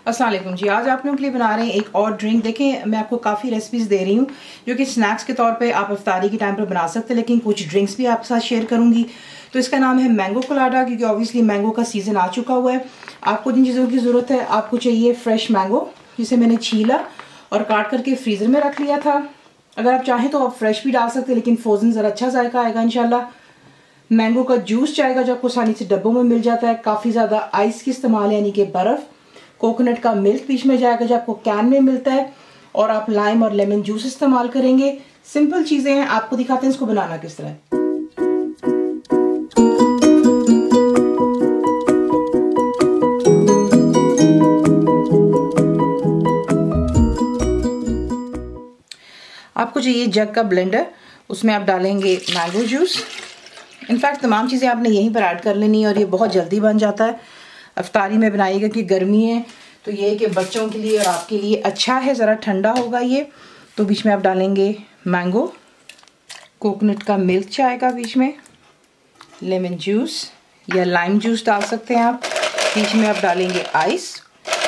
अस्सलाम वालेकुम जी। आज आप लोगों के लिए बना रहे हैं एक और ड्रिंक। देखें, मैं आपको काफ़ी रेसिपीज़ दे रही हूँ जो कि स्नैक्स के तौर पे आप इफ्तारी के टाइम पर बना सकते हैं, लेकिन कुछ ड्रिंक्स भी आपके साथ शेयर करूँगी। तो इसका नाम है मैंगो कोलाडा, क्योंकि ऑब्वियसली मैंगो का सीज़न आ चुका हुआ है। आपको जिन चीज़ों की ज़रूरत है, आपको चाहिए फ्रेश मैंगो, जिसे मैंने छीला और काट करके फ्रीज़र में रख लिया था। अगर आप चाहें तो आप फ्रेश भी डाल सकते हैं, लेकिन फ्रोज़न ज़रा अच्छा जायका आएगा इंशाल्लाह। मैंगो का जूस जाएगा जो आपको आसानी से डब्बों में मिल जाता है। काफ़ी ज़्यादा आइस की इस्तेमाल, यानी कि बर्फ़। कोकोनट का मिल्क बीच में जाएगा जो आपको कैन में मिलता है, और आप लाइम और लेमन जूस इस्तेमाल करेंगे। सिंपल चीज़ें हैं, आपको दिखाते हैं इसको बनाना किस तरह। आपको चाहिए जग का ब्लेंडर, उसमें आप डालेंगे मैंगो जूस। इनफैक्ट तमाम चीज़ें आपने यहीं पर ऐड कर लेनी है और ये बहुत जल्दी बन जाता है। इफ्तारी में बनाइएगा कि गर्मी है तो ये कि बच्चों के लिए और आपके लिए अच्छा है, ज़रा ठंडा होगा ये। तो बीच में आप डालेंगे मैंगो, कोकोनट का मिल्क जाएगा बीच में, लेमन जूस या लाइम जूस डाल सकते हैं आप। बीच में आप डालेंगे आइस।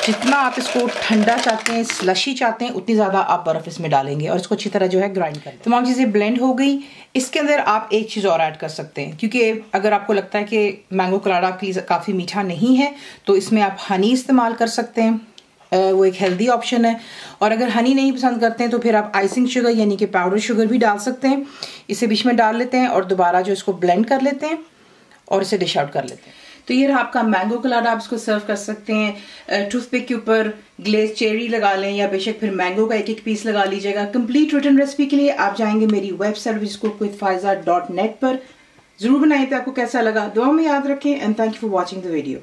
जितना आप इसको ठंडा चाहते हैं, स्लशी चाहते हैं, उतनी ज़्यादा आप बर्फ़ इसमें डालेंगे और इसको अच्छी तरह जो है ग्राइंड करें। तमाम चीज़ें ब्लेंड हो गई। इसके अंदर आप एक चीज़ और ऐड कर सकते हैं, क्योंकि अगर आपको लगता है कि मैंगो कोलाडा आपके लिए काफ़ी मीठा नहीं है तो इसमें आप हनी इस्तेमाल कर सकते हैं। वो एक हेल्दी ऑप्शन है। और अगर हनी नहीं पसंद करते हैं तो फिर आप आइसिंग शुगर यानी कि पाउडर शुगर भी डाल सकते हैं। इसे बीच में डाल लेते हैं और दोबारा जो इसको ब्लेंड कर लेते हैं और इसे डिश आउट कर लेते हैं। तो ये रहा आपका मैंगो कोलाडा। आप इसको सर्व कर सकते हैं टूथपिक के ऊपर, ग्लेज चेरी लगा लें या बेशक फिर मैंगो का एक एक पीस लगा लीजिएगा। कंप्लीट रिटन रेसिपी के लिए आप जाएंगे मेरी वेबसाइट cookWithFaiza.net पर। जरूर बनाइए। आपको कैसा लगा दुआ में याद रखें, and thank you for watching the video.